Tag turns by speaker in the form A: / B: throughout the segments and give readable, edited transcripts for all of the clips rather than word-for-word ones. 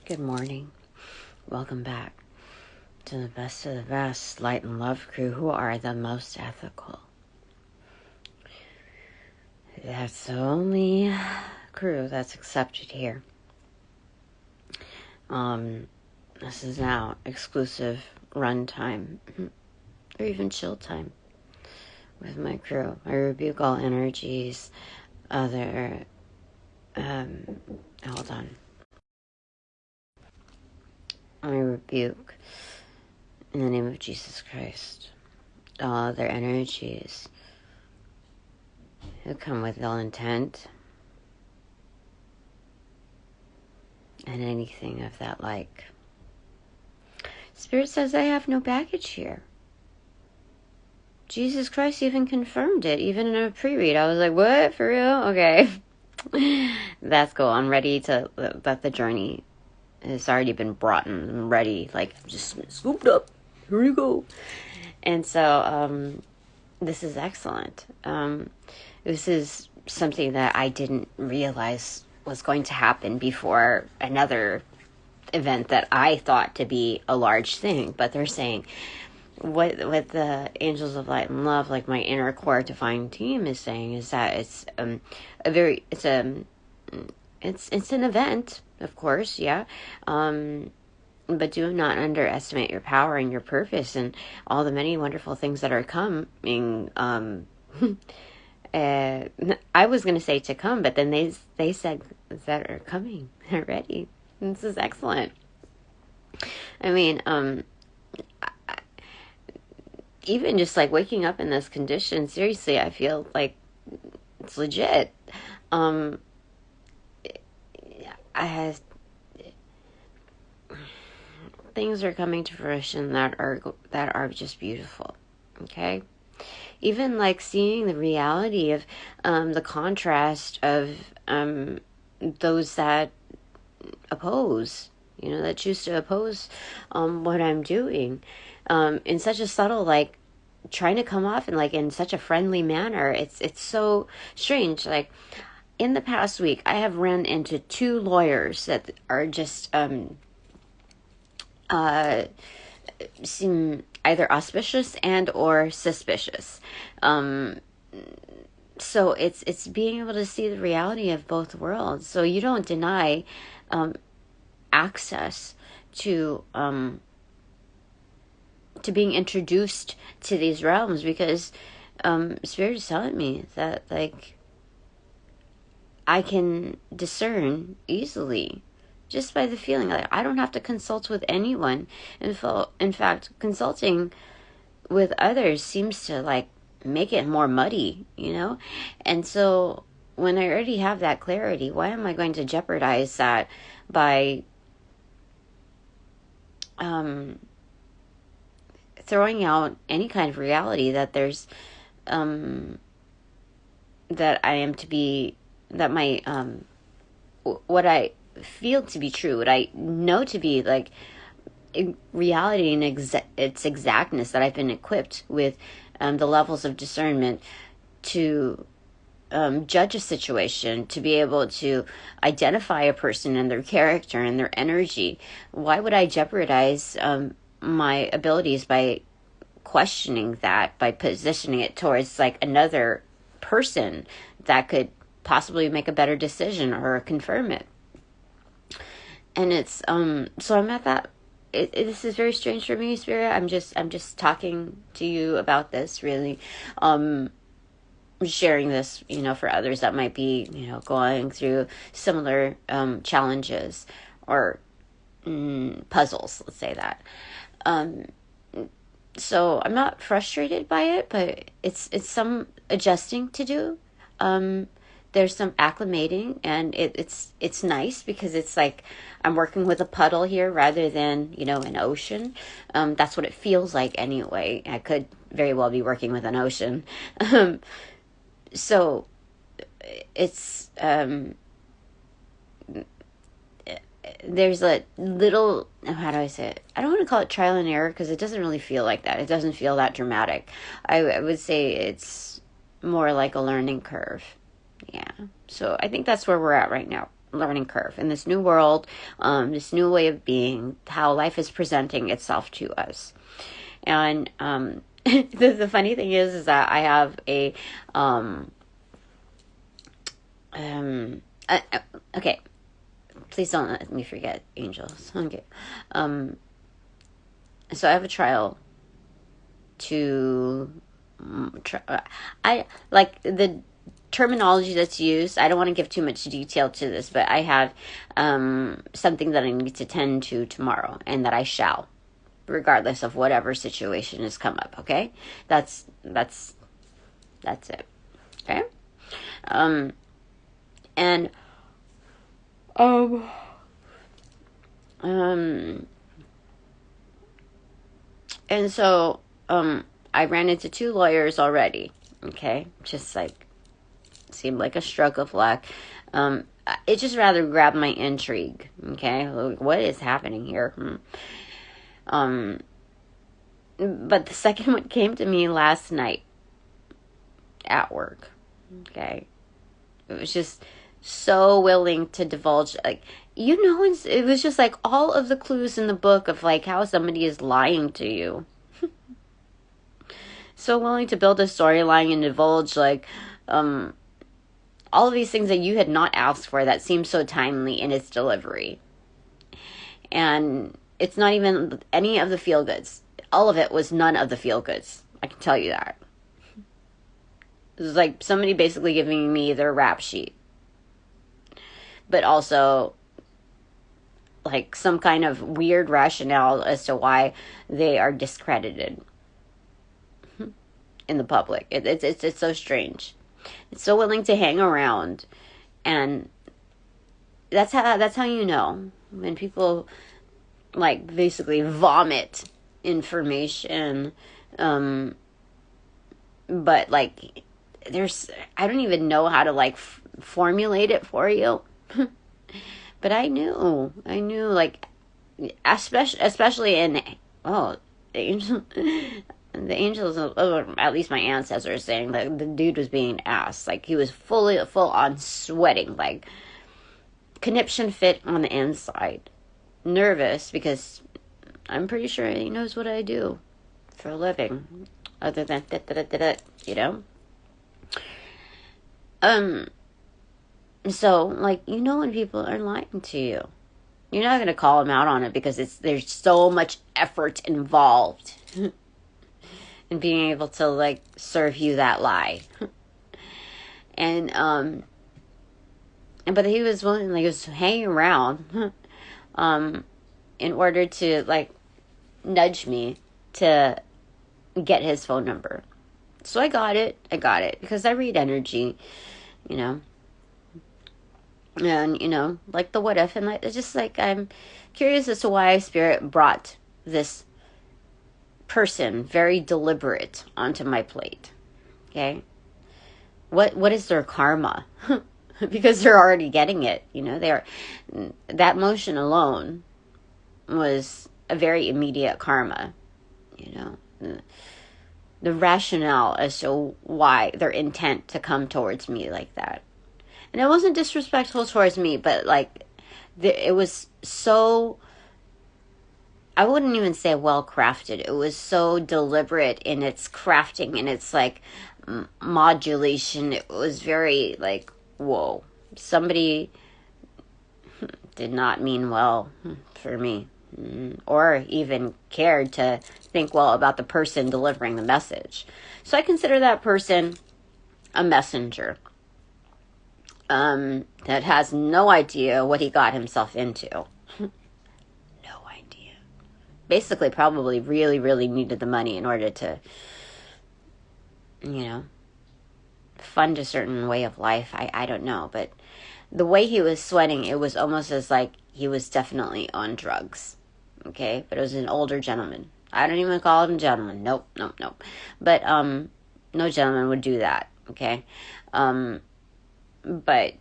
A: Good morning. Welcome back to the best of the best light and love crew who are the most ethical. That's the only crew that's accepted here. This is now exclusive run time or even chill time with my crew. I rebuke all energies, hold on. I rebuke in the name of Jesus Christ all other energies who come with ill intent and anything of that like. Spirit says I have no baggage here. Jesus Christ even confirmed it, even in a pre-read. I was like, what? For real? Okay. That's cool. I'm ready to, that the journey has already been brought in. I'm ready, like, just scooped up. Here you go. And so, this is excellent. This is something that I didn't realize was going to happen before another event that I thought to be a large thing. But they're saying, what the Angels of Light and Love, like my inner core divine team is saying, is that it's an event, of course, yeah, but do not underestimate your power and your purpose and all the many wonderful things that are coming. I was going to say to come, but then they said that are coming already. This is excellent. I mean, even just like waking up in this condition, seriously, I feel like it's legit. Things are coming to fruition that are just beautiful. Okay, even like seeing the reality of the contrast of those that oppose, that choose to oppose what I'm doing, in such a subtle, like, trying to come off in such a friendly manner. It's so strange. Like, in the past week, I have run into 2 lawyers that are just seem either auspicious and or suspicious. So it's being able to see the reality of both worlds. So you don't deny access to being introduced to these realms, because Spirit is telling me that, like, I can discern easily just by the feeling. Like, I don't have to consult with anyone. In fact, consulting with others seems to, like, make it more muddy, And so when I already have that clarity, why am I going to jeopardize that by throwing out any kind of reality that there's that I am to be, that my what I feel to be true, what I know to be, like, reality and its exactness, that I've been equipped with the levels of discernment to judge a situation, to be able to identify a person and their character and their energy. Why would I jeopardize my abilities by questioning that, by positioning it towards, like, another person that could possibly make a better decision or confirm it? And it's so I'm at that. This is very strange for me, Spirit. I'm just talking to you about this, really, sharing this, for others that might be, going through similar challenges or puzzles. Let's say that. So I'm not frustrated by it, but it's some adjusting to do. There's some acclimating, and it's nice, because it's like I'm working with a puddle here rather than, an ocean. That's what it feels like anyway. I could very well be working with an ocean. So it's there's a little, how do I say it? I don't want to call it trial and error, because it doesn't really feel like that. It doesn't feel that dramatic. I would say it's more like a learning curve. Yeah. So I think that's where we're at right now. learning curve in this new world, this new way of being, how life is presenting itself to us. And the funny thing is that I have a okay, please don't let me forget angels. Okay. So I have a trial to I like the terminology that's used. I don't want to give too much detail to this, but I have something that I need to tend to tomorrow, and that I shall, regardless of whatever situation has come up. Okay, that's it. Okay, and and so I ran into 2 lawyers already. Okay, just like seemed like a stroke of luck. It just rather grabbed my intrigue. Okay, like, what is happening here? But the second one came to me last night at work. Okay, it was just so willing to divulge, like, it was just like all of the clues in the book of like how somebody is lying to you. So willing to build a storyline and divulge like all of these things that you had not asked for, that seems so timely in its delivery. And it's not even any of the feel goods. All of it was none of the feel goods. I can tell you that. It was like somebody basically giving me their rap sheet, but also like some kind of weird rationale as to why they are discredited in the public. It's so strange. It's so willing to hang around, and that's how you know when people like basically vomit information, but like I don't even know how to like formulate it for you. But I knew like, especially in the angels, or at least my ancestors, saying that the dude was being asked, like he was full on sweating, like conniption fit on the inside, nervous because I'm pretty sure he knows what I do for a living, other than you know. So, like, when people are lying to you, you're not going to call them out on it because there's so much effort involved in being able to, like, serve you that lie. And, but he was willing, like, he was hanging around, in order to, like, nudge me to get his phone number. So I got it because I read energy, and like the what if, and like, it's just like I'm curious as to why Spirit brought this person, very deliberate, onto my plate. Okay, what is their karma? Because they're already getting it. That motion alone was a very immediate karma. The rationale as to why their intent to come towards me like that. And it wasn't disrespectful towards me, but like it was so, I wouldn't even say well crafted. It was so deliberate in its crafting and its like modulation. It was very like, whoa, somebody did not mean well for me, or even cared to think well about the person delivering the message. So I consider that person a messenger that has no idea what he got himself into. No idea. Basically, probably really, really needed the money in order to, fund a certain way of life. I don't know, but the way he was sweating, it was almost as like he was definitely on drugs. Okay, but it was an older gentleman. I don't even call him gentleman. Nope. But no gentleman would do that. Okay, but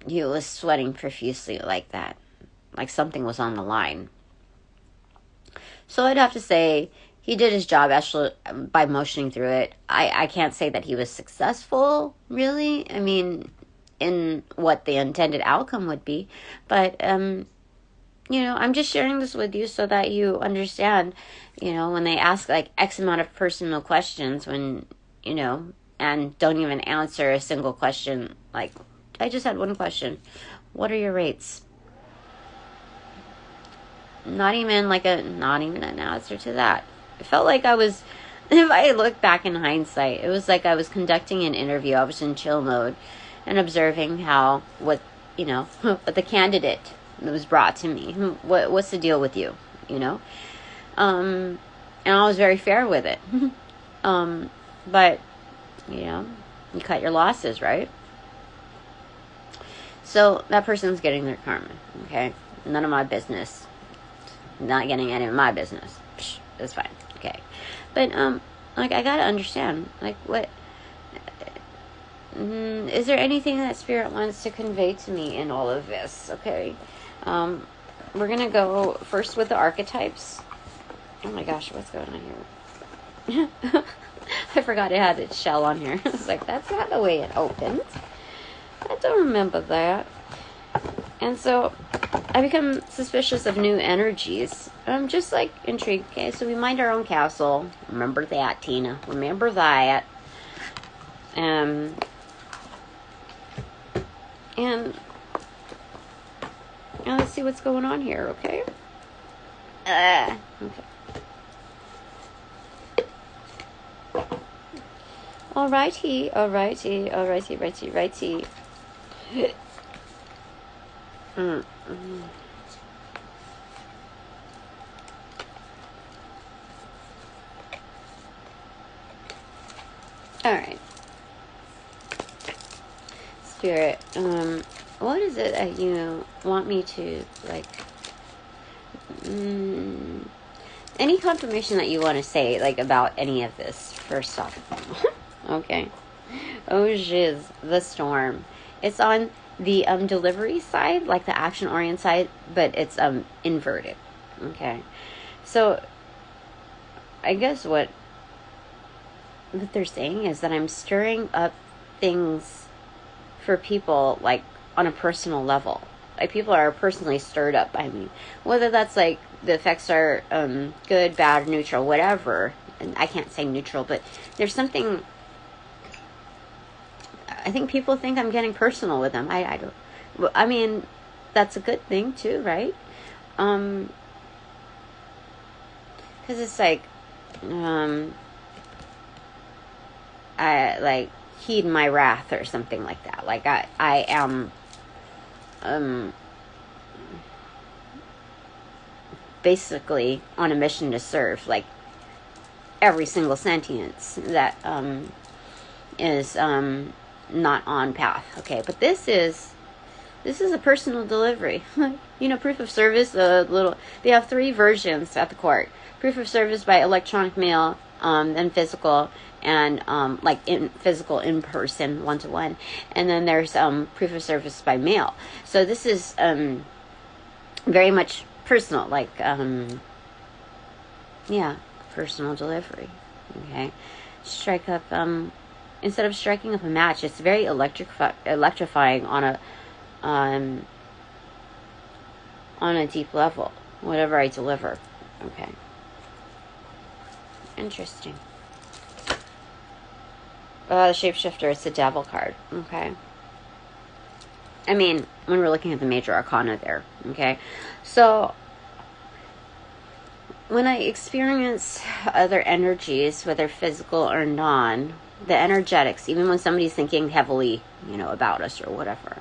A: he was sweating profusely like that, like something was on the line. So I'd have to say he did his job actually by motioning through it. I can't say that he was successful, really. I mean, in what the intended outcome would be. But, I'm just sharing this with you so that you understand, when they ask like X amount of personal questions and don't even answer a single question. Like, I just had one question. What are your rates? Not even an answer to that. It felt like I was, if I look back in hindsight, it was like I was conducting an interview. I was in chill mode and observing what the candidate that was brought to me. What's the deal with you? And I was very fair with it. But, you cut your losses, right? So that person's getting their karma, okay? None of my business. Not getting any of my business. Psh, it's fine, okay? But, I gotta understand, what... is there anything that Spirit wants to convey to me in all of this, okay? We're gonna go first with the archetypes. Oh my gosh, what's going on here? I forgot it had its shell on here. I was like, that's not the way it opens. I don't remember that. And so I become suspicious of new energies. I'm just intrigued. Okay, so we mind our own castle. Remember that, Tina. Remember that. And let's see what's going on here, okay? Okay. Alrighty. Alright. Spirit, what is it that you want me to, any confirmation that you want to say, about any of this, first off. Okay. Oh, shiz, the storm. It's on the, delivery side, the action-oriented side, but it's, inverted. Okay. So, I guess what they're saying is that I'm stirring up things for people, on a personal level. People are personally stirred up by me. Whether that's, the effects are good, bad, neutral, whatever. And I can't say neutral, but there's something... I think people think I'm getting personal with them. I don't... I mean, that's a good thing, too, right? Because it's I, heed my wrath or something like that. I am... basically on a mission to serve every single sentience that is not on path. Okay, but this is a personal delivery. Proof of service, they have 3 versions at the court. Proof of service by electronic mail, then physical, and in physical, in person, 1-to-1, and then there's proof of service by mail. So this is very much personal, personal delivery. Okay, strike up instead of striking up a match, it's very electrifying on a deep level, whatever I deliver. Okay, interesting. The shapeshifter, it's the devil card. Okay, I mean, when we're looking at the major arcana there. Okay, so when I experience other energies, whether physical or non, the energetics, even when somebody's thinking heavily, about us or whatever,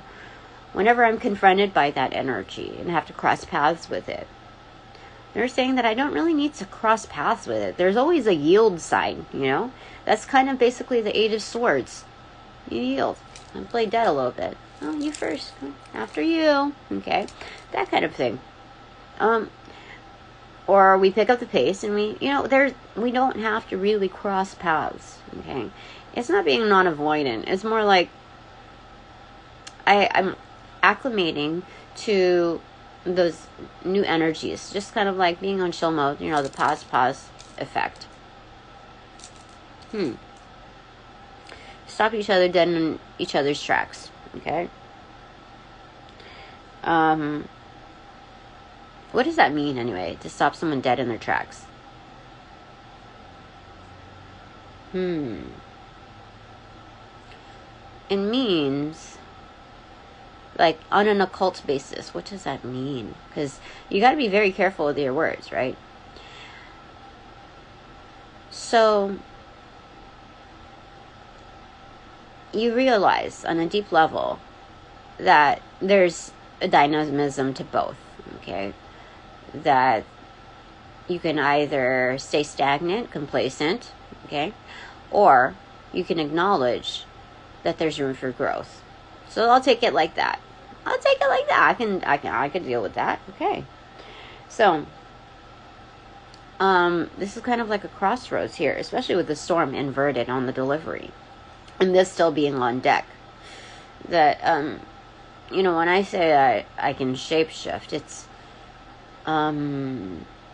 A: whenever I'm confronted by that energy and have to cross paths with it, they're saying that I don't really need to cross paths with it. There's always a yield sign, That's kind of basically the 8 of Swords. You yield. I play dead a little bit. Oh, you first. After you. Okay. That kind of thing. Or we pick up the pace and we don't have to really cross paths. Okay. It's not being non-avoidant. It's more I'm acclimating to those new energies. Just kind of like being on chill mode. The pause effect. Stop each other dead in each other's tracks. Okay. What does that mean anyway? To stop someone dead in their tracks? It means, like, on an occult basis. What does that mean? Because you got to be very careful with your words, right? So you realize on a deep level that there's a dynamism to both, okay? That you can either stay stagnant, complacent, okay? Or you can acknowledge that there's room for growth. So I'll take it like that. I can deal with that. Okay. So this is kind of like a crossroads here, especially with the storm inverted on the delivery. And this still being on deck. That when I say I can shapeshift, it's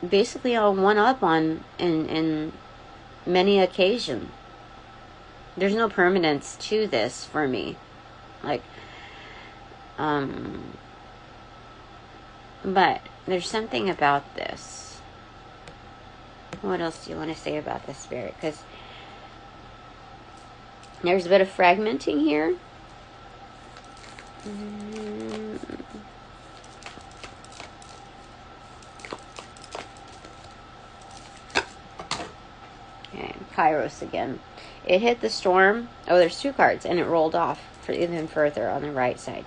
A: basically a one-up on in many occasions. There's no permanence to this for me. Like, but there's something about this. What else do you want to say about this, Spirit? Because there's a bit of fragmenting here. Okay, Kairos again. It hit the storm. Oh, there's 2 cards, and it rolled off for even further on the right side.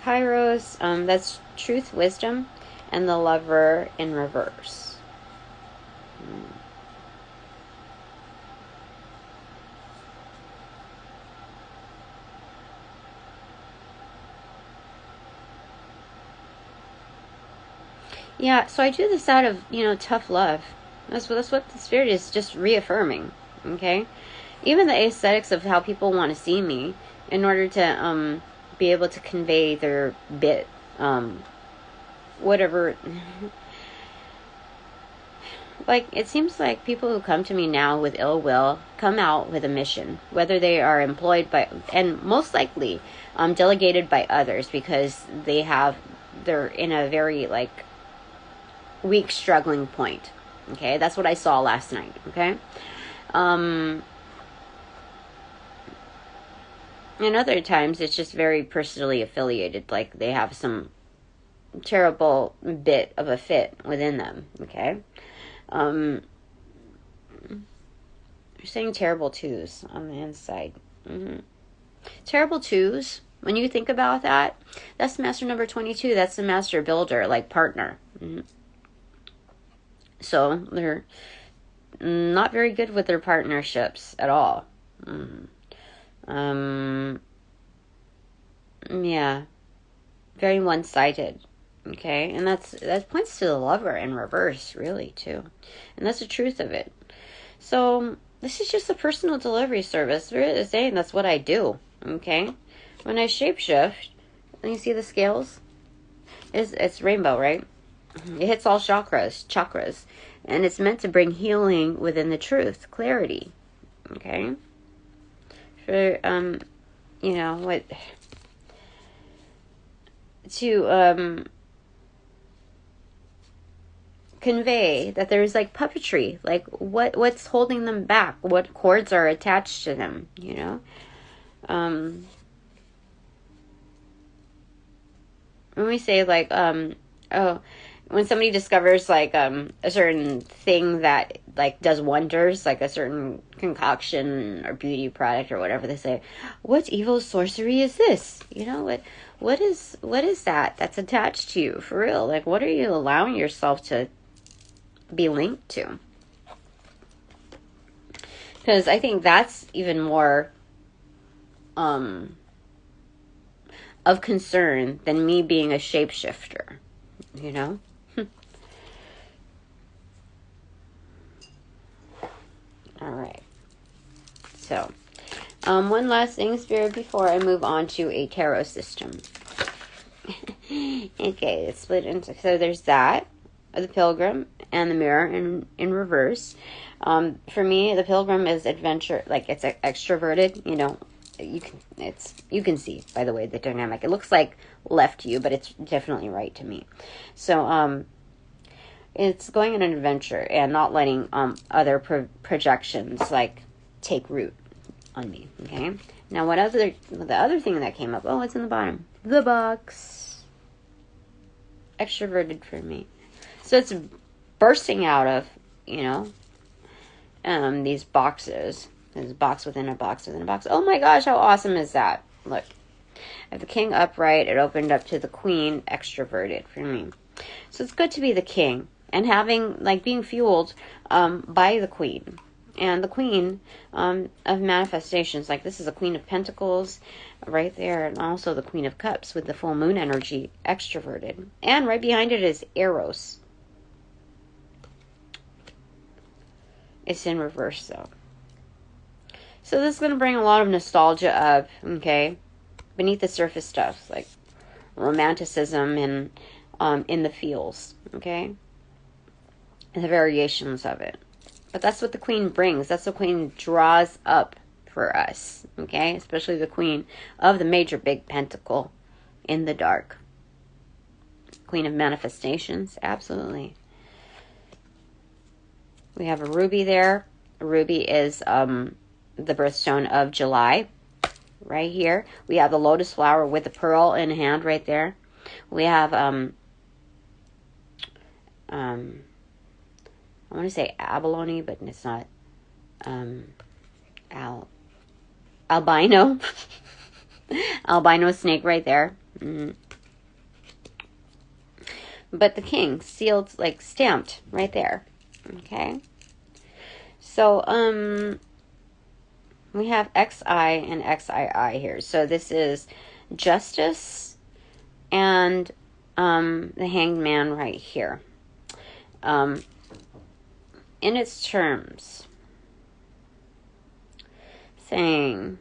A: Kairos, that's truth, wisdom, and the Lover in reverse. Yeah, so I do this out of, tough love. That's what the Spirit is just reaffirming, okay? Even the aesthetics of how people want to see me in order to be able to convey their bit, whatever. Like, it seems like people who come to me now with ill will come out with a mission, whether they are employed by, and most likely delegated by others, because they're in a very, like, weak, struggling point. Okay, that's what I saw last night. Okay, and other times it's just very personally affiliated, like they have some terrible bit of a fit within them. Okay, they're saying terrible twos on the inside. Terrible twos. When you think about that, that's master number 22. That's the master builder, like partner. So they're not very good with their partnerships at all. Yeah, very one-sided. Okay, and that points to the Lover in reverse, really, too, and that's the truth of it. So this is just a personal delivery service. Really saying that's what I do. Okay, when I shapeshift, and you see the scales, it's rainbow, right? It hits all chakras, and it's meant to bring healing within the truth, clarity. Okay, for what to convey that there's like puppetry, like what's holding them back, what cords are attached to them, when we say like when somebody discovers like a certain thing that like does wonders, like a certain concoction or beauty product or whatever, they say, what evil sorcery is this? What is that that's attached to you, for real? Like, what are you allowing yourself to be linked to? Because I think that's even more of concern than me being a shapeshifter, All right. So, one last thing, Spirit, before I move on to a tarot system. Okay, it's split into, so there's that, the Pilgrim, and the Mirror in reverse. For me, the Pilgrim is adventure, like it's extroverted, you can see by the way the dynamic. It looks like left to you, but it's definitely right to me. So it's going on an adventure and not letting other projections like take root on me. Okay. Now the other thing that came up? Oh, it's in the bottom. The box. Extroverted for me. So it's bursting out of, these boxes. There's a box within a box within a box. Oh my gosh, how awesome is that? Look. I have the king upright. It opened up to the queen, extroverted for me. So it's good to be the king and being fueled by the queen. And the queen of manifestations, like this is a queen of pentacles right there, and also the queen of cups with the full moon energy, extroverted. And right behind it is Eros. It's in reverse though. So this is going to bring a lot of nostalgia up, okay, beneath the surface stuff, like romanticism and in the feels, okay, and the variations of it. But that's what the queen brings. That's what the queen draws up for us, okay, especially the queen of the major big pentacle in the dark. Queen of manifestations, absolutely. We have a ruby there. A ruby is the birthstone of July. Right here. We have the lotus flower with the pearl in hand right there. We have I want to say abalone, but it's not. Albino. Albino snake right there. Mm-hmm. But the king sealed, like stamped right there. Okay. So we have XI and XII here. So this is justice and the hanged man right here. In its terms, saying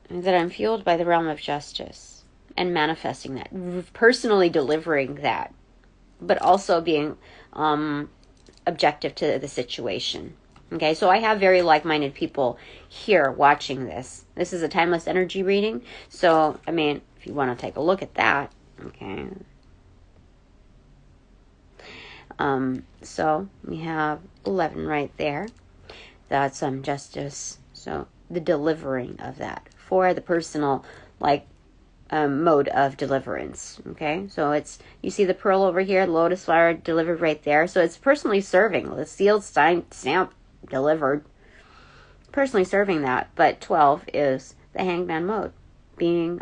A: that I'm fueled by the realm of justice and manifesting that, personally delivering that, but also being objective to the situation. Okay, so I have very like-minded people here watching this. This is a timeless energy reading. So, I mean, if you want to take a look at that, okay. So we have 11 right there. That's justice. So the delivering of that for the personal, mode of deliverance. Okay, so it's, you see the pearl over here, lotus flower delivered right there. So it's personally serving, the sealed, signed, stamp, delivered, personally serving that. But 12 is the hangman mode, being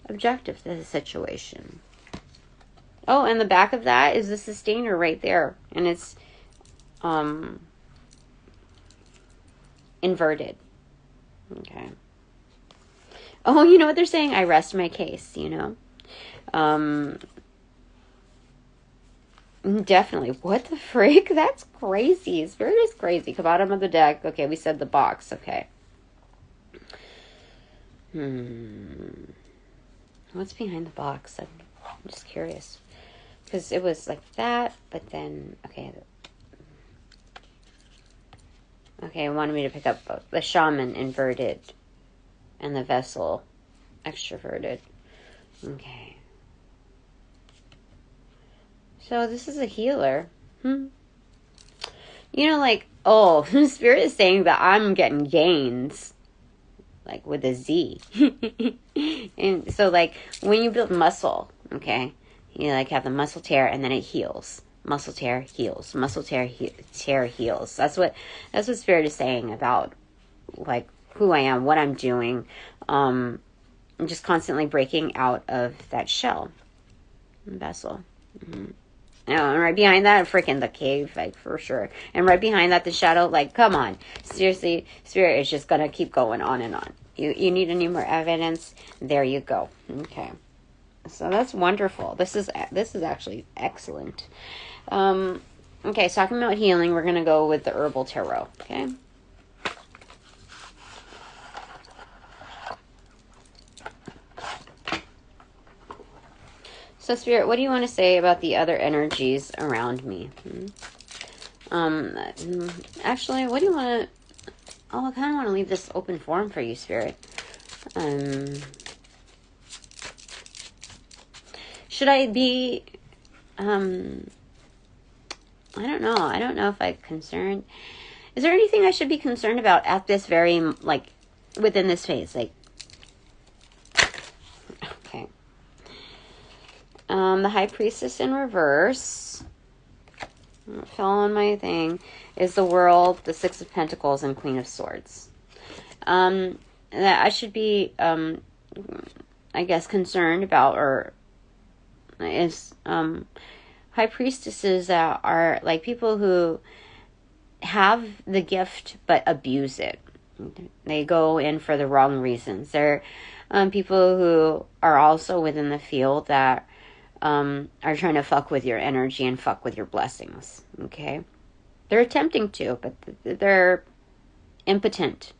A: objective to the situation. Oh, and the back of that is the sustainer right there, and it's inverted. Okay. Oh, you know what they're saying? I rest my case, Definitely. What the freak? That's crazy. Spirit is crazy. Bottom of the deck. Okay, we said the box. Okay. What's behind the box? I'm just curious. Because it was like that, but then, okay. Okay, it wanted me to pick up both. The shaman inverted and the vessel extroverted. Okay. So this is a healer. Spirit is saying that I'm getting gains. Like with a Z. And so when you build muscle, okay, you have the muscle tear and then it heals. Muscle tear heals. Muscle tear tear heals. That's what Spirit is saying about who I am, what I'm doing. I'm just constantly breaking out of that shell vessel. Mm-hmm. And right behind that, freaking the cave, for sure. And right behind that, the shadow, come on. Seriously, Spirit is just going to keep going on and on. You need any more evidence? There you go. Okay. So that's wonderful. This is actually excellent. Okay, so talking about healing, we're going to go with the Herbal Tarot, okay? So, Spirit, what do you want to say about the other energies around me? Actually, what do you want to... Oh, I kind of want to leave this open forum for you, Spirit. Should I be... I don't know. I don't know if I'm concerned. Is there anything I should be concerned about at this very, like, within this phase? Like, okay. The High Priestess in reverse, fell on my thing, is the World, the Six of Pentacles, and Queen of Swords. That I should be, I guess, concerned about, or is, High Priestesses are like people who have the gift but abuse it. They go in for the wrong reasons. They're people who are also within the field that are trying to fuck with your energy and fuck with your blessings. Okay? They're attempting to, but they're impotent.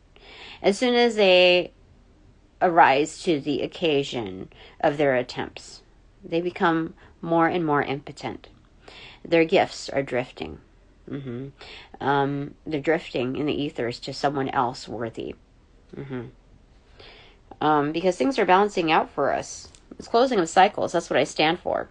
A: As soon as they arise to the occasion of their attempts, they become more and more impotent. Their gifts are drifting. They're drifting in the ethers to someone else worthy. Because things are balancing out for us. It's closing of cycles. That's what I stand for.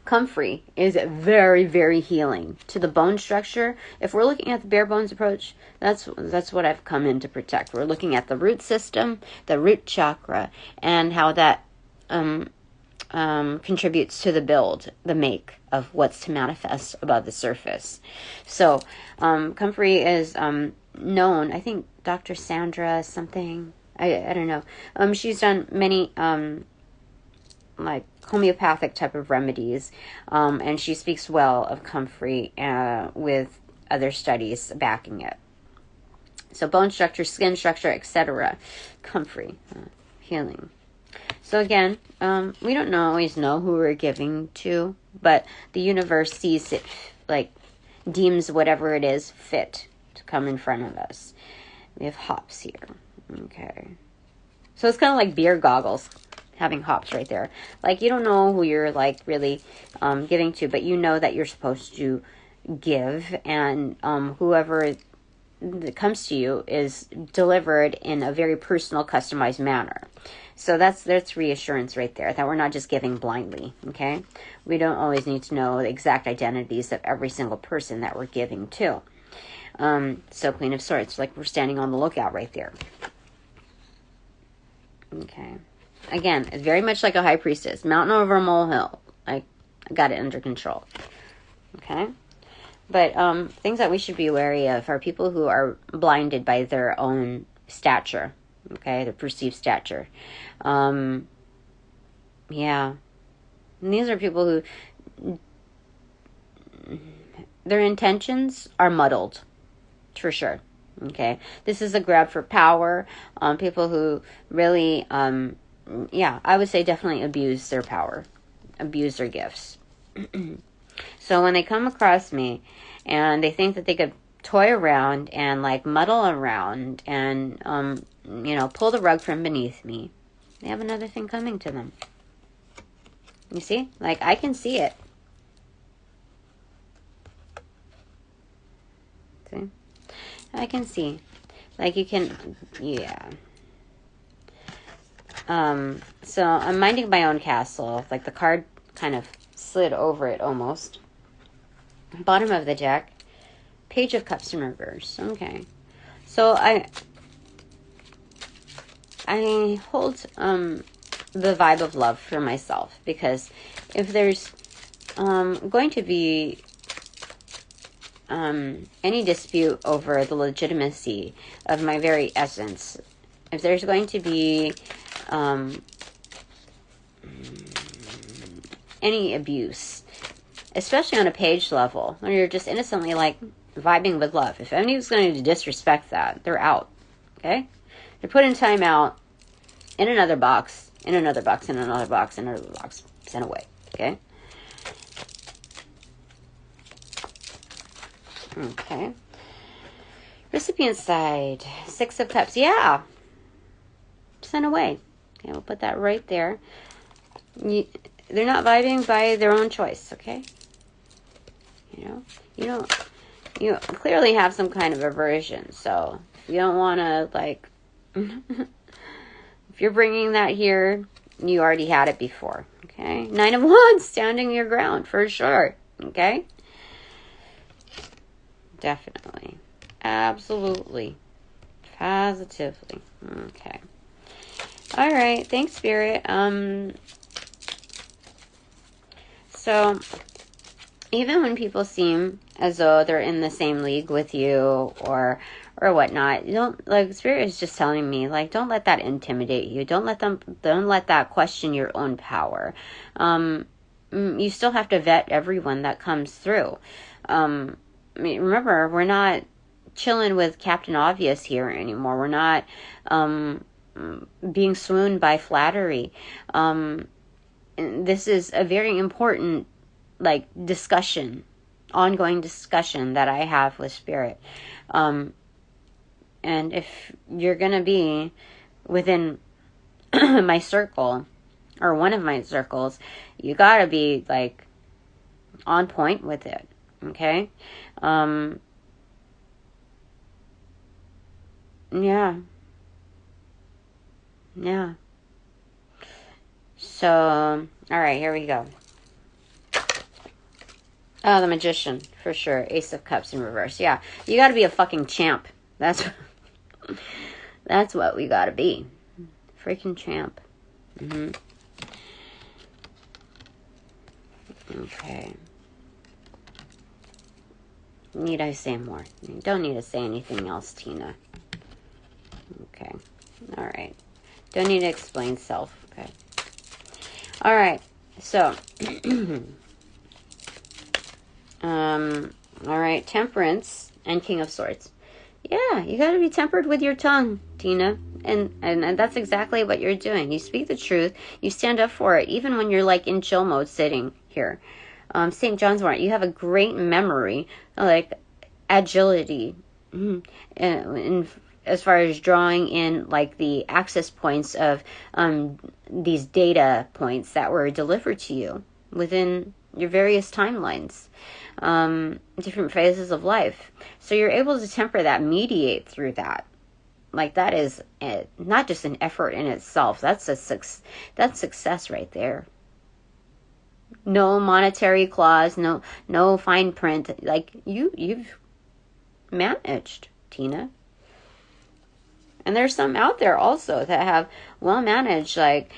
A: Comfrey is very, very healing to the bone structure. If we're looking at the bare bones approach, that's what I've come in to protect. We're looking at the root system, the root chakra, and how that contributes to the build, the make of what's to manifest above the surface. So, Comfrey is known. I think Dr. Sandra something. I don't know. She's done many like homeopathic type of remedies, and she speaks well of Comfrey with other studies backing it. So bone structure, skin structure, etc. Comfrey healing. So again, we don't always know who we're giving to, but the universe sees it, like deems whatever it is fit to come in front of us. We have hops here. Okay. So it's kind of like beer goggles, having hops right there. Like you don't know who you're like really giving to, but you know that you're supposed to give, and whoever that comes to you is delivered in a very personal, customized manner. So that's reassurance right there, that we're not just giving blindly, okay? We don't always need to know the exact identities of every single person that we're giving to. So Queen of Swords, like we're standing on the lookout right there. Okay. Again, it's very much like a High Priestess. Mountain over a molehill. I got it under control. Okay? But things that we should be wary of are people who are blinded by their own stature. Okay? The perceived stature. Yeah. And these are people who... their intentions are muddled. For sure. Okay? This is a grab for power. People who really... yeah, I would say definitely abuse their power. Abuse their gifts. So when they come across me and they think that they could toy around and like muddle around and, pull the rug from beneath me, they have another thing coming to them. You see? Like, I can see it. See? I can see. Like, you can, yeah. So I'm minding my own castle. Like the card kind of slid over it almost. Bottom of the deck, Page of Cups in reverse. Okay. So I hold the vibe of love for myself, because if there's going to be any dispute over the legitimacy of my very essence, if there's going to be any abuse, especially on a page level, when you're just innocently like vibing with love, if anyone's going to disrespect that, they're out. Okay? They're put in timeout, in another box, in another box, in another box, in another box, sent away. Okay? Okay. Recipient side, Six of Cups. Yeah. Sent away. Okay, we'll put that right there. They're not vibing by their own choice, okay? You don't, you clearly have some kind of aversion. So if you don't want to, like, if you're bringing that here, you already had it before. Okay. 9 of Wands, standing your ground for sure. Okay. Definitely. Absolutely. Positively. Okay. All right. Thanks, Spirit. So even when people seem as though they're in the same league with you or whatnot, you don't, like, Spirit is just telling me, like, don't let that intimidate you. Don't let that question your own power. You still have to vet everyone that comes through. I mean, remember, we're not chilling with Captain Obvious here anymore. We're not being swooned by flattery. This is a very important, like, discussion, ongoing discussion that I have with Spirit. And if you're going to be within my circle, or one of my circles, you got to be, like, on point with it. Okay? Yeah. Yeah. So, all right, here we go. Oh, the Magician, for sure. Ace of Cups in reverse. Yeah, you got to be a fucking champ. That's what we got to be. Freaking champ. Okay. Need I say more? You don't need to say anything else, Tina. Okay. All right. Don't need to explain self. Okay. All right. So, all right. Temperance and King of Swords. Yeah, you got to be tempered with your tongue, Tina. And that's exactly what you're doing. You speak the truth. You stand up for it, even when you're, like, in chill mode sitting here. St. John's Wort, you have a great memory, like agility, and as far as drawing in, like, the access points of these data points that were delivered to you within your various timelines, different phases of life. So you're able to temper that, mediate through that. Like, that is not just an effort in itself. That's success right there. No monetary clause, no fine print. Like, you've managed, Tina. And there's some out there also that have well managed, like,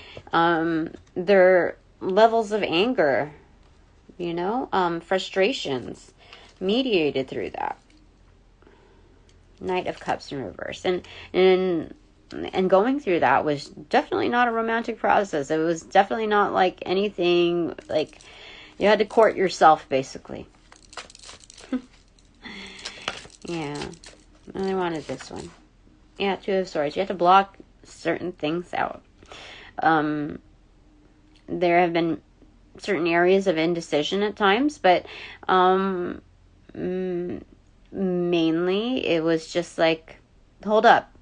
A: their levels of anger, frustrations, mediated through that. Knight of Cups in reverse. And going through that was definitely not a romantic process. It was definitely not, like, anything, like, you had to court yourself, basically. Yeah. I wanted this one. Yeah, Two of Swords. You have to block certain things out. There have been certain areas of indecision at times, but mainly it was just like, hold up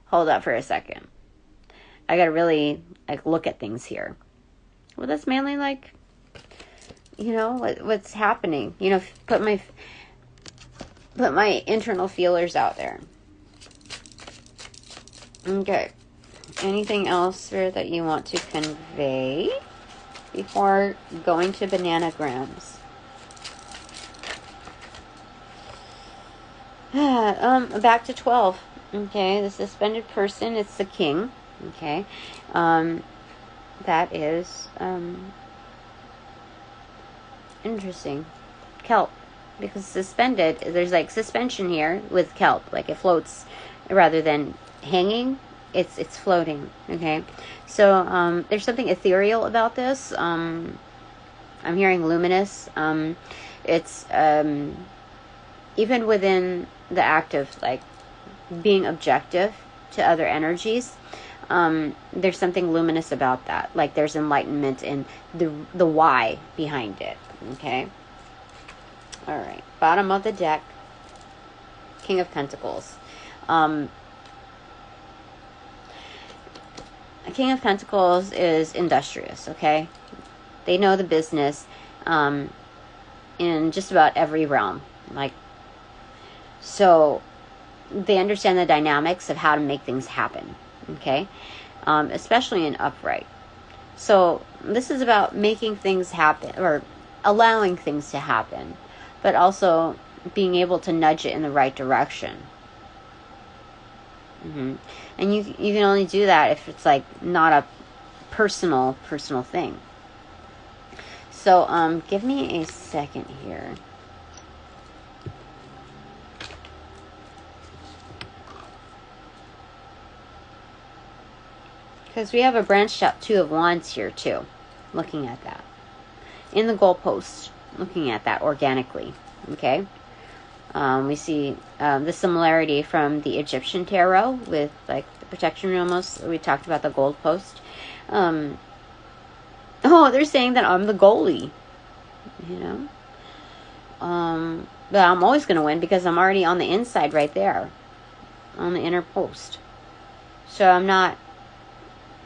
A: for a second. I gotta really, like, look at things here. Well, that's mainly, like, what's happening. Put my internal feelers out there. Okay. Anything else, Spirit, that you want to convey before going to bananagrams? Back to 12. Okay, the suspended person, it's the king. Okay. That is interesting. Kelp. Because suspended, there's, like, suspension here with kelp. Like, it floats rather than hanging. It's floating. Okay. So there's something ethereal about this. I'm hearing luminous. It's even within the act of, like, being objective to other energies, there's something luminous about that. Like, there's enlightenment in the why behind it. Okay. All right. Bottom of the deck. King of Pentacles. King of Pentacles is industrious. Okay. They know the business. in just about every realm. Like, so they understand the dynamics of how to make things happen. Okay? Especially in upright. So this is about making things happen, or allowing things to happen, but also being able to nudge it in the right direction. And you can only do that if it's like not a personal thing. So give me a second here. Because we have a branched out Two of Wands here too. Looking at that. In the goalpost. Looking at that organically. Okay. We see the similarity from the Egyptian tarot with like the protection almost. We talked about the goalpost. Oh, they're saying that I'm the goalie. You know. But I'm always going to win because I'm already on the inside right there. On the inner post. So I'm not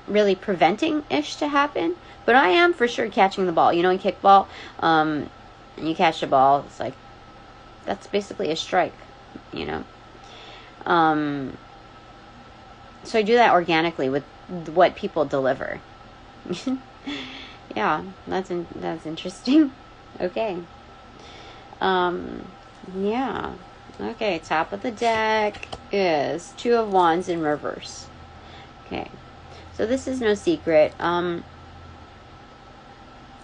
A: really preventing ish to happen, but I am for sure catching the ball. You know, in kickball, and you catch the ball, it's like, that's basically a strike, you know. So I do that organically with what people deliver. Yeah, that's interesting. Okay. Yeah. Okay, top of the deck is Two of Wands in reverse. Okay. So this is no secret.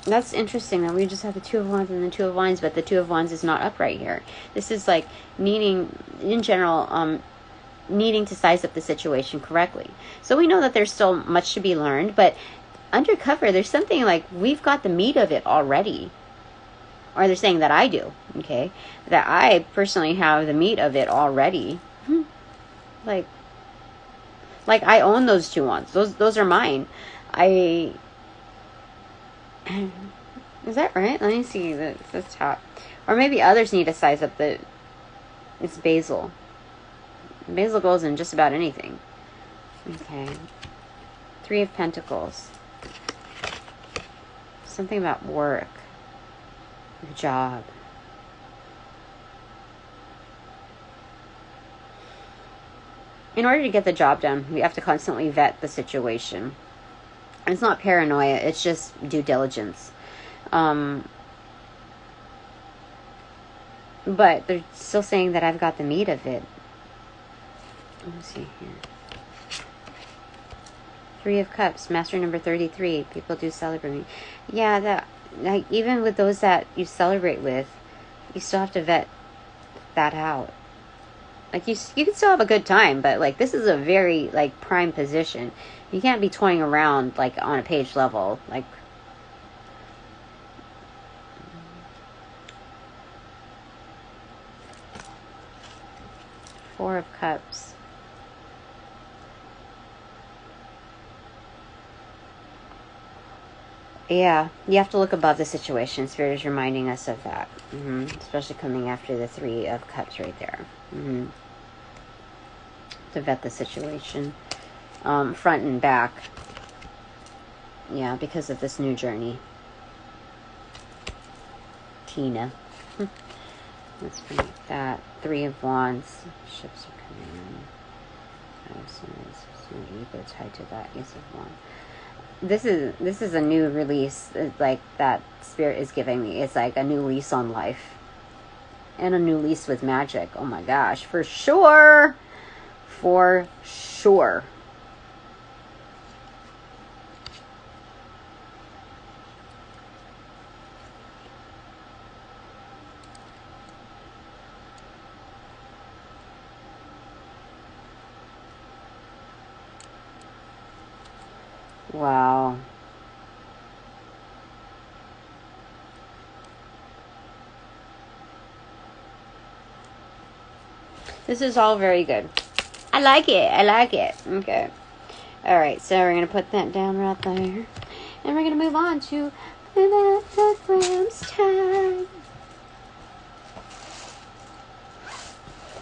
A: That's interesting that we just have the Two of Wands and the Two of Wands, but the Two of Wands is not upright here. This is like needing, in general, needing to size up the situation correctly. So we know that there's still much to be learned, but undercover, there's something like we've got the meat of it already. Or they're saying that I do, okay? That I personally have the meat of it already. Like I own those two wands. Those are mine. Is that right? Let me see the top. Or maybe others need to size up the. It's basil. Basil goes in just about anything. Okay. Three of Pentacles. Something about work. The job. In order to get the job done, we have to constantly vet the situation. And it's not paranoia, it's just due diligence. But they're still saying that I've got the meat of it. Let me see here. Three of Cups, Master number 33. People do celebrate me. Yeah, that, like, even with those that you celebrate with, you still have to vet that out. Like, you can still have a good time, but, like, this is a very, like, prime position. You can't be toying around, like, on a page level. Like, Four of Cups. Yeah, you have to look above the situation. Spirit is reminding us of that. Especially coming after the Three of Cups right there. To vet the situation. Front and back. Yeah, because of this new journey. Tina. Let's bring that. Three of Wands. Ships are coming in. Ego tied to that. Ace of Wands. This is a new release. It's like that Spirit is giving me. It's like a new lease on life. And a new lease with magic. Oh my gosh. For sure. For sure. Wow. This is all very good. I like it. I like it. Okay. Alright, so we're going to put that down right there. And we're going to move on to Pentagrams time.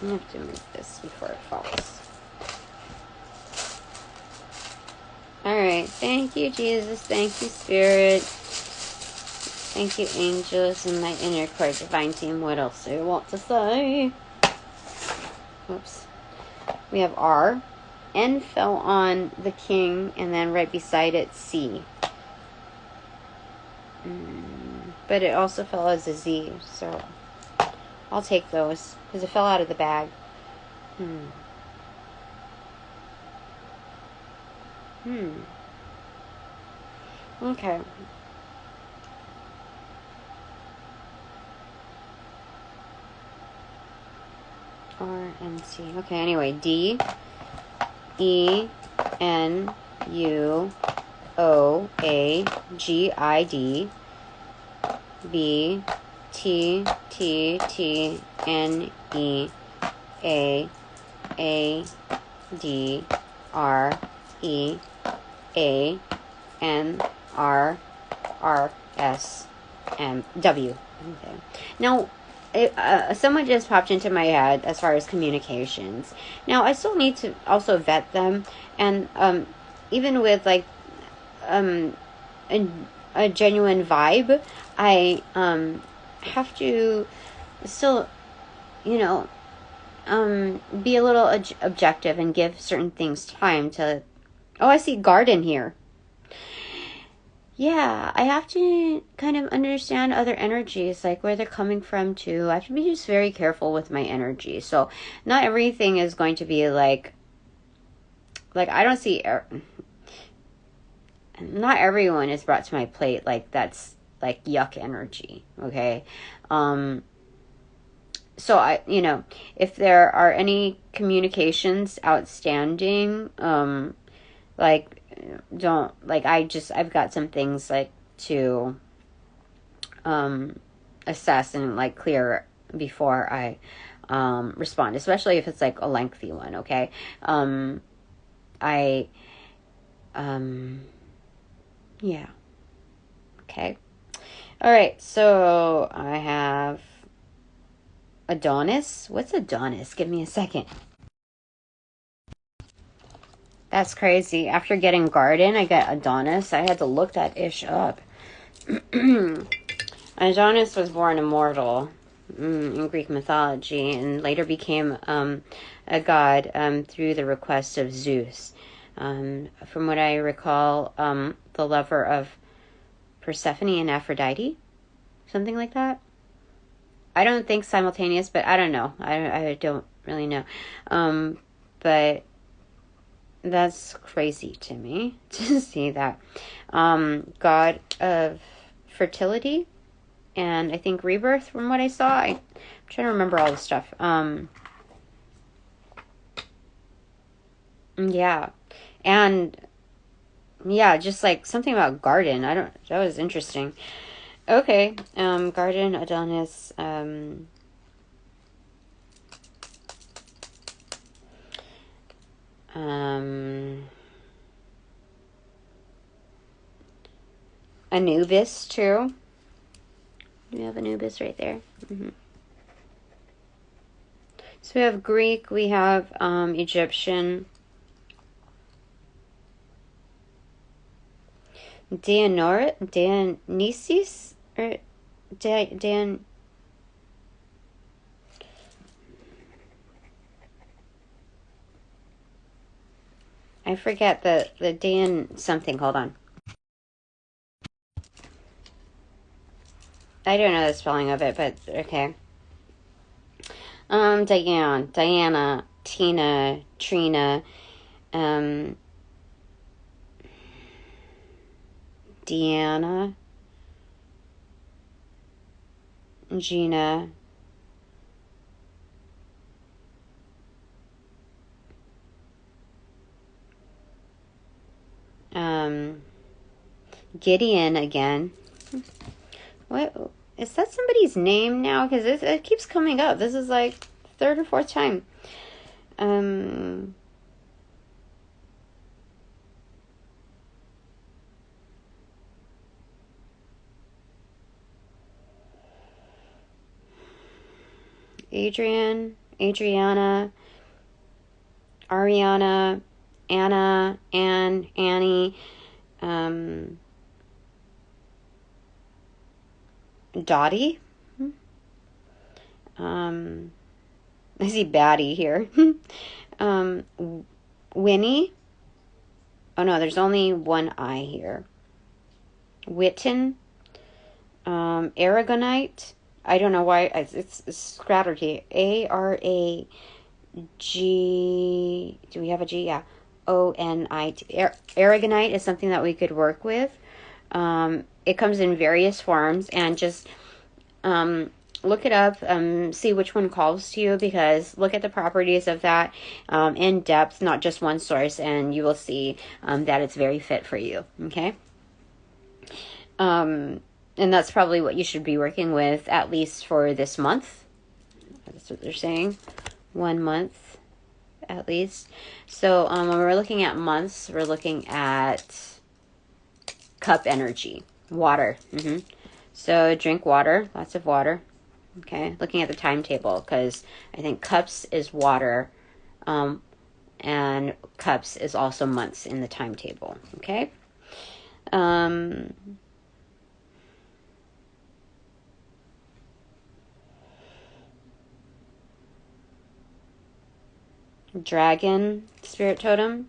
A: I have to move this before it falls. Alright, thank you, Jesus. Thank you, Spirit. Thank you, angels, and my inner core divine team. What else do you want to say? Oops. We have R. N fell on the king, and then right beside it, C. But it also fell as a Z, so I'll take those, because it fell out of the bag. Okay. R, N, C. Okay, anyway, D, E, N, U, O, A, G, I, D, B, T, T, T, N, E, A, D, R, E, A, N, R, R, S, M, W. Okay. Now, someone just popped into my head as far as communications. Now, I still need to also vet them, and even with like a genuine vibe, I have to still, you know, be a little objective and give certain things time to. Oh, I see garden here. Yeah, I have to kind of understand other energies, like where they're coming from too. I have to be just very careful with my energy. So not everything is going to be like I don't see, not everyone is brought to my plate like that's like yuck energy. Okay. So I, if there are any communications outstanding, like don't like I've got some things like to assess and like clear before I respond, especially if it's like a lengthy one. Okay. I yeah. Okay. All right, so I have Adonis. What's Adonis? Give me a second. That's crazy. After getting Garden, I got Adonis. I had to look that ish up. Adonis was born immortal in Greek mythology and later became a god through the request of Zeus. From what I recall, the lover of Persephone and Aphrodite, something like that. I don't think simultaneous, but I don't know. I don't really know. But that's crazy to me to see that. God of fertility and I think rebirth from what I saw. I'm trying to remember all the stuff. Yeah. And yeah, just like something about garden. That was interesting. Okay. Garden, Adonis, Anubis too. We have Anubis right there. So we have Greek, we have Egyptian. Dionysus or Dan. I forget the Dan something. Hold on. I don't know the spelling of it, but okay. Diana, Tina, Trina, Deanna, Gina, Gideon again. What is that? Somebody's name now? Because it keeps coming up. This is like third or fourth time. Adriana, Ariana, Anna, Anne, Annie, Dottie. I see Batty here. Winnie. Oh no, there's only one I here. Witten. Aragonite. I don't know why. It's Scratterty. ARAG. Do we have a G? Yeah. ONIT. Aragonite is something that we could work with. It comes in various forms, and just look it up, see which one calls to you, because look at the properties of that in depth, not just one source, and you will see that it's very fit for you. Okay. And that's probably what you should be working with, at least for this month. That's what they're saying. 1 month, at least. So when we're looking at months, we're looking at cup energy, water. So drink water, lots of water. Okay, looking at the timetable, because I think cups is water, and cups is also months in the timetable. Okay. Dragon spirit totem.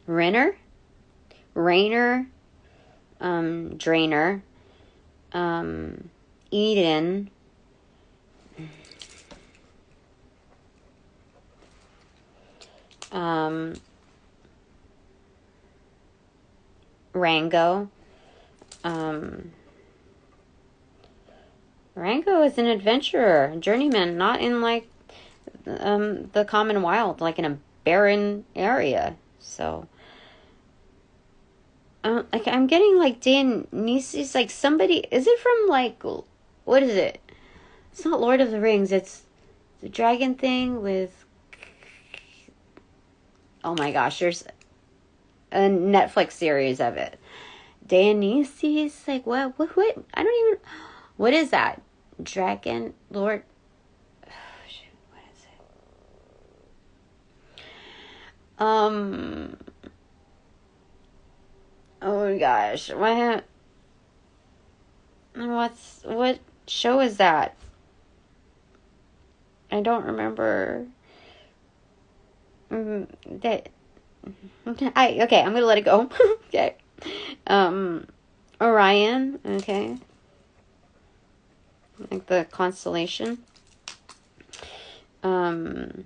A: Rainer, Drainer, Eden, Rango. Rango is an adventurer, journeyman, not in like the common wild, like in a barren area. So like I'm getting like Dionysus, like somebody, is it from like, what is it? It's not Lord of the Rings, it's the dragon thing with, oh my gosh, there's a Netflix series of it. Dionysus, like what, I don't even, what is that? Dragon Lord, what is it? Oh my gosh, what show is that? I don't remember. Okay, I'm gonna let it go. Okay. Orion, okay. Like the constellation. Raiden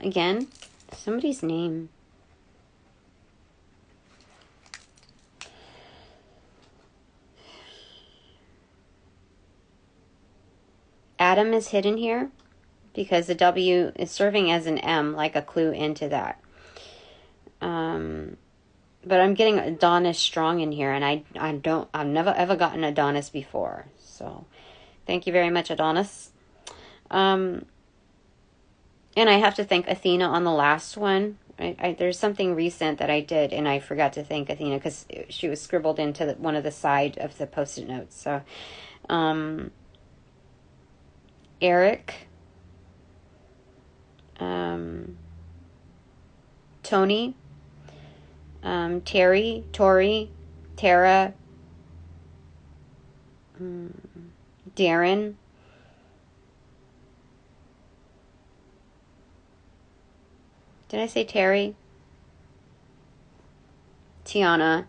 A: again. Somebody's name. Adam is hidden here because the W is serving as an M, like a clue into that. But I'm getting Adonis strong in here, and I've never ever gotten Adonis before. So thank you very much, Adonis. And I have to thank Athena on the last one. There's something recent that I did, and I forgot to thank Athena because she was scribbled into one of the side of the post-it notes. So, Eric, Tony, Terry, Tori, Tara, Darren, did I say Terry? Tiana.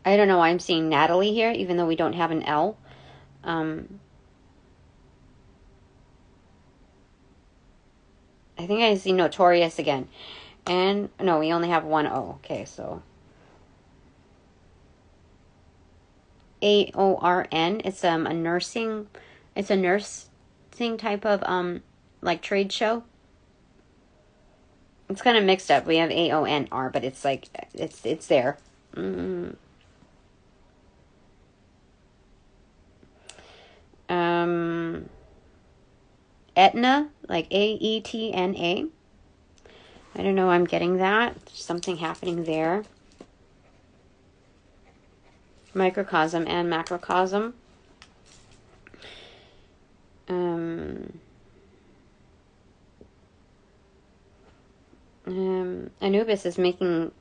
A: I don't know why I'm seeing Natalie here, even though we don't have an L. I think I see Notorious again. And, no, we only have one O. Okay, so. AORN. It's a nursing type of, like, trade show. It's kind of mixed up. We have AONR, but it's like, it's there. Etna, like AETNA. I don't know, I'm getting that. There's something happening there. Microcosm and macrocosm. Anubis is making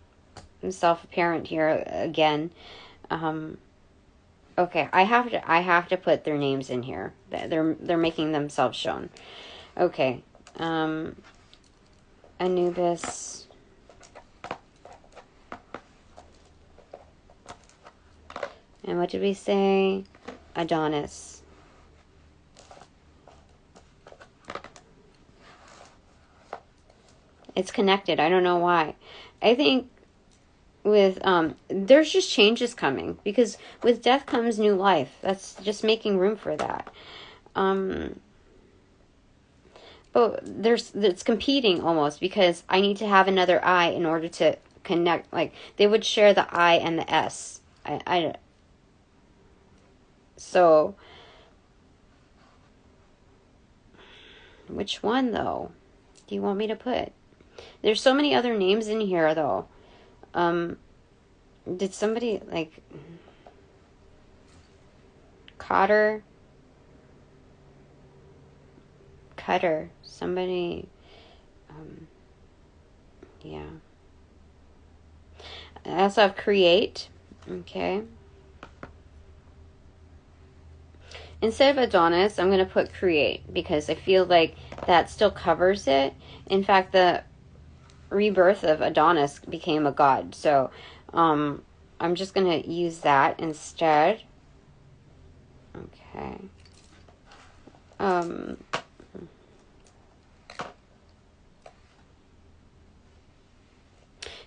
A: himself apparent here again. Okay, I have to put their names in here. They're making themselves shown. Okay. Anubis. And what did we say? Adonis. It's connected. I don't know why. I think with there's just changes coming, because with death comes new life. That's just making room for that. But it's competing almost, because I need to have another I in order to connect. Like, they would share the I and the S. So which one though do you want me to put? There's so many other names in here though. Did somebody like Cutter? Somebody, yeah. I also have create. Okay. Instead of Adonis, I'm going to put create, because I feel like that still covers it. In fact, the rebirth of Adonis became a god. So I'm just going to use that instead. Okay.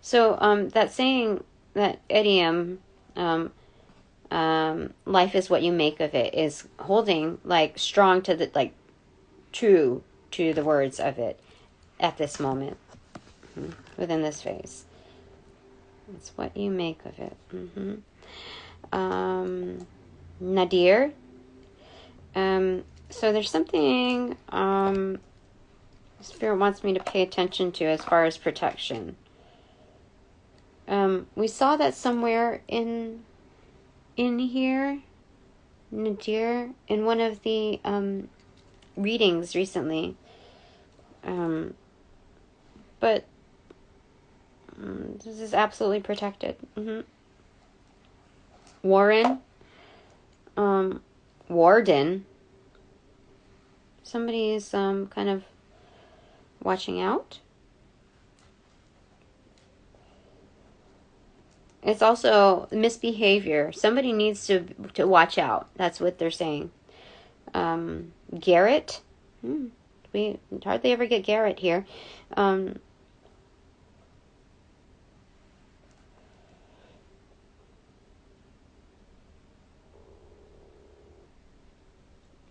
A: So that saying, that idiom, life is what you make of it, is holding like strong to the, like, true to the words of it at this moment, within this phase. It's what you make of it. Nadir. So there's something Spirit wants me to pay attention to as far as protection. We saw that somewhere in here, Nadir, in one of the readings recently. But this is absolutely protected. Warren. Warden. Somebody is kind of watching out. It's also misbehavior. Somebody needs to watch out. That's what they're saying. Garrett. We hardly ever get Garrett here.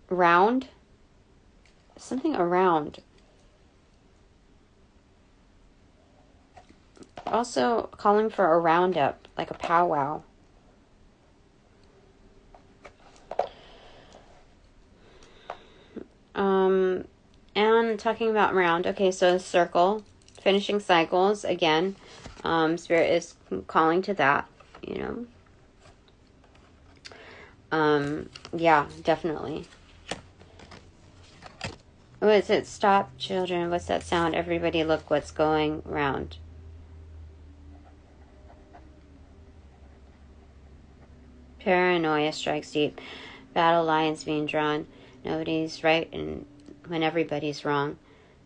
A: Round. Something around. Also calling for a roundup, like a powwow. And talking about round. Okay, so circle, finishing cycles again. Spirit is calling to that, yeah, definitely. What is it? Stop, children. What's that sound? Everybody look what's going round. Paranoia strikes deep. Battle lines being drawn. Nobody's right and when everybody's wrong.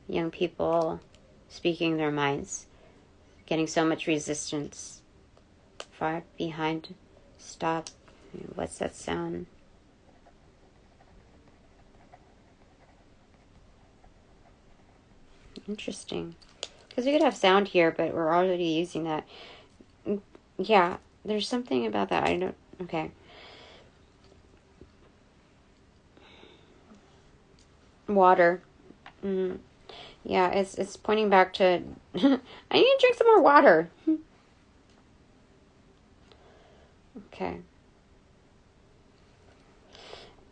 A: Young people speaking their minds. Getting so much resistance. Far behind. Stop. What's that sound? Interesting. Because we could have sound here, but we're already using that. Yeah, there's something about that. I don't... Okay. Water. Yeah, it's pointing back to... I need to drink some more water. Okay.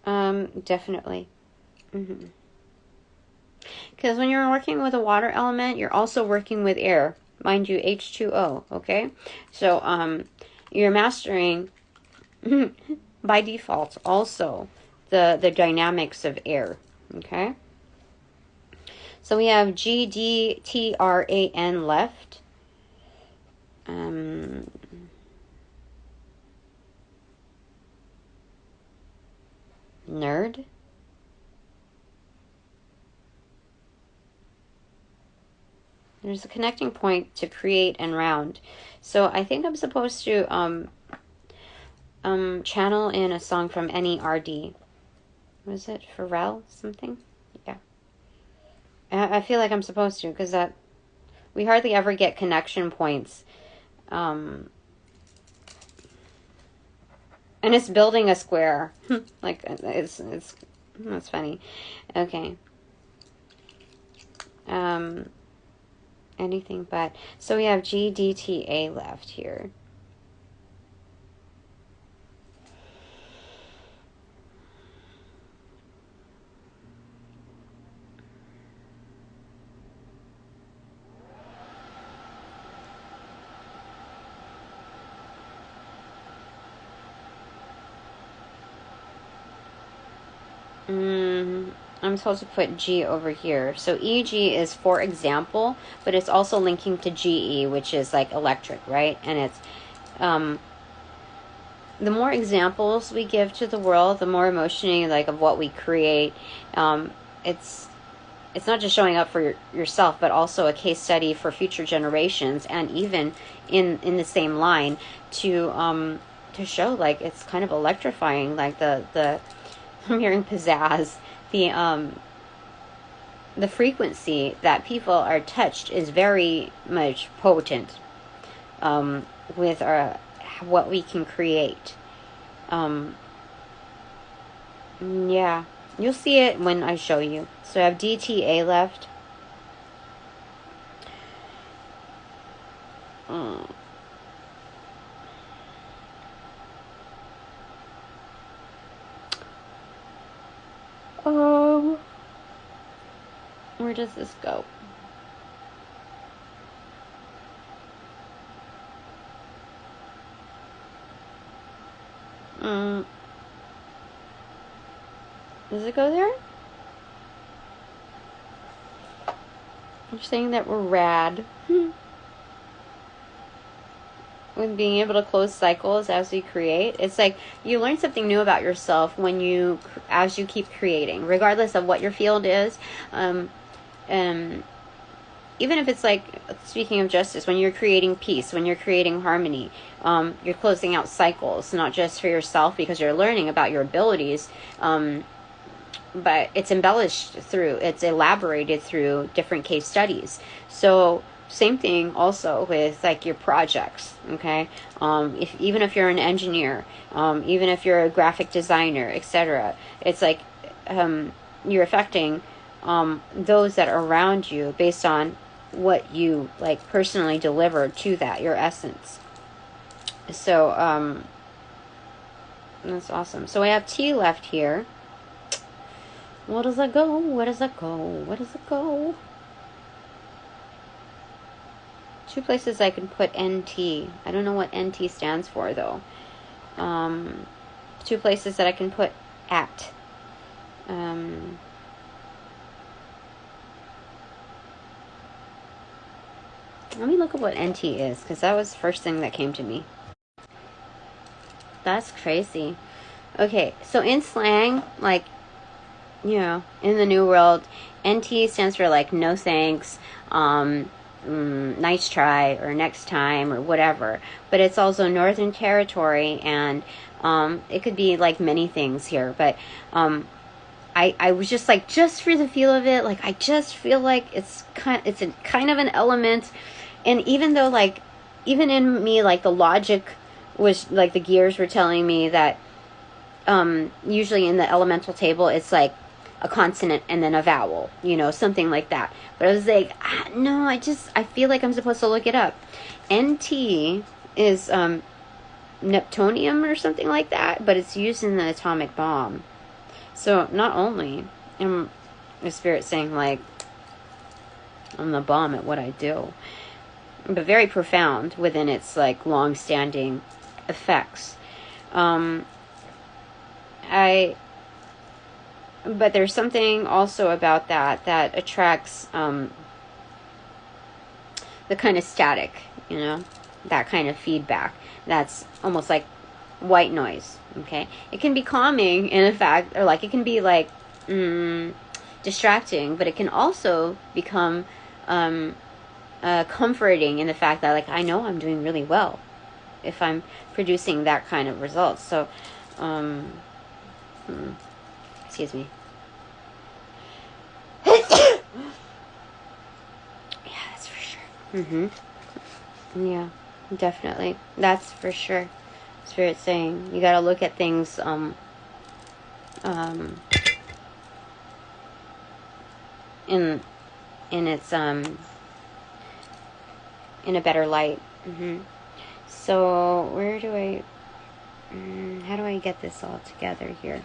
A: Definitely. Because when you're working with a water element, you're also working with air. Mind you, H2O, okay? So, you're mastering, by default, also, the dynamics of air. Okay. So we have GDTRAN left. Nerd. There's a connecting point to create and round. So I think I'm supposed to channel in a song from NERD. Was it Pharrell something? Yeah. I feel like I'm supposed to, because that we hardly ever get connection points. And it's building a square. Like it's that's funny. Okay. Anything but. So we have GDTA left here. I'm supposed to put G over here. So EG is for example, but it's also linking to GE, which is like electric, right? And it's the more examples we give to the world, the more emotionally like of what we create. It's not just showing up for yourself, but also a case study for future generations, and even in the same line to show like it's kind of electrifying, like the I'm hearing pizzazz. The frequency that people are touched is very much potent with what we can create. Yeah, you'll see it when I show you. So I have DTA left. Where does this go? Does it go there? You're saying that we're rad. With being able to close cycles as we create. It's like you learn something new about yourself as you keep creating, regardless of what your field is. Even if it's like, speaking of justice, when you're creating peace, when you're creating harmony, you're closing out cycles, not just for yourself because you're learning about your abilities, but it's it's elaborated through different case studies. So same thing also with like your projects, okay? Even if you're an engineer, even if you're a graphic designer, etc., it's like you're affecting those that are around you based on what you like personally deliver to that, your essence. So that's awesome. So I have T left here. Where does it go? Where does it go? Where does it go? Two places I can put NT. I don't know what NT stands for though. Two places that I can put at. Let me look at what NT is, because that was the first thing that came to me. That's crazy. Okay, so in slang, like, in the new world, NT stands for like no thanks, nice try, or next time, or whatever. But it's also Northern Territory, and it could be like many things here. But I was just like, just for the feel of it, like I just feel like it's kind of an element. And even though like, even in me, like the logic was like the gears were telling me that usually in the elemental table it's like a consonant and then a vowel, something like that. But I was like, no, I feel like I'm supposed to look it up. NT is Neptunium or something like that, but it's used in the atomic bomb. So not only am the spirit saying like I'm the bomb at what I do, but very profound within its like long-standing effects. but there's something also about that attracts the kind of static, that kind of feedback. That's almost like white noise. Okay, it can be calming in effect, or like it can be like distracting, but it can also become comforting in the fact that, like, I know I'm doing really well if I'm producing that kind of results. So excuse me. Yeah, that's for sure. Yeah, definitely. That's for sure. Spirit saying you got to look at things in its in a better light. So where do I how do I get this all together here?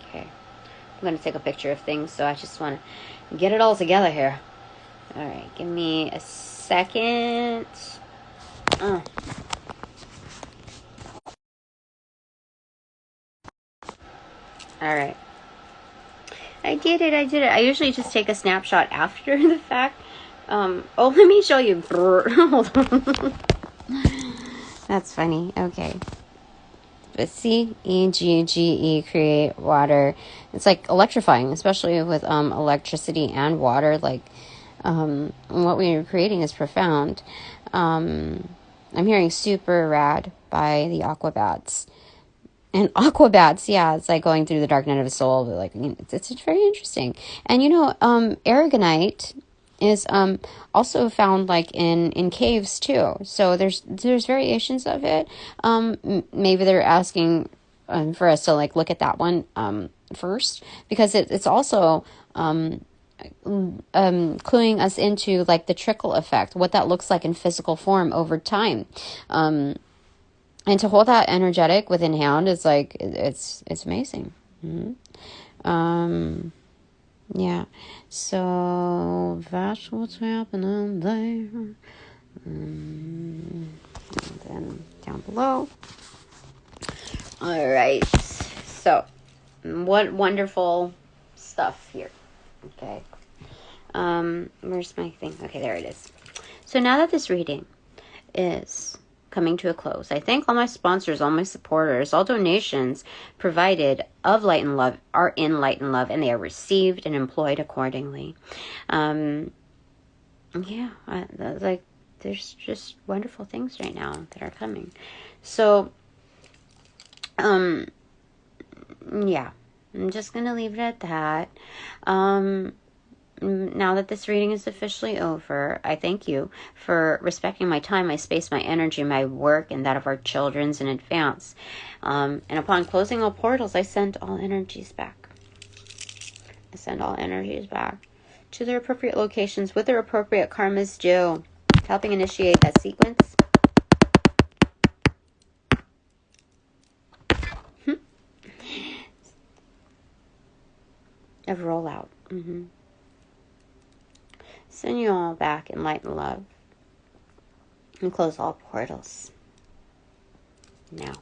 A: Okay, I'm going to take a picture of things, so I just want to get it all together here. All right, give me a second. All right. I did it. I usually just take a snapshot after the fact. Let me show you. Hold on. That's funny. Okay. But see, EGGE, create water. It's like electrifying, especially with electricity and water. Like, what we are creating is profound. I'm hearing super rad by the Aquabats. And Aquabats, yeah, it's like going through the dark night of a soul. But like, it's very interesting. And aragonite is also found like in caves too. So there's variations of it. Maybe they're asking for us to like look at that one first, because it's also cluing us into like the trickle effect, what that looks like in physical form over time. And to hold that energetic within hand is like, it's amazing. Yeah. So that's what's happening there. And then down below. All right. So, what wonderful stuff here. Okay. Where's my thing? Okay, there it is. So now that this reading is coming to a close, I thank all my sponsors, all my supporters. All donations provided of Light and Love are in Light and Love, and they are received and employed accordingly. Like, there's just wonderful things right now that are coming. So, yeah, I'm just gonna leave it at that. Now that this reading is officially over, I thank you for respecting my time, my space, my energy, my work, and that of our children's in advance. And upon closing all portals, I send all energies back. I send all energies back to their appropriate locations with their appropriate karmas due, helping initiate that sequence of rollout. Send you all back in light and love, and close all portals now.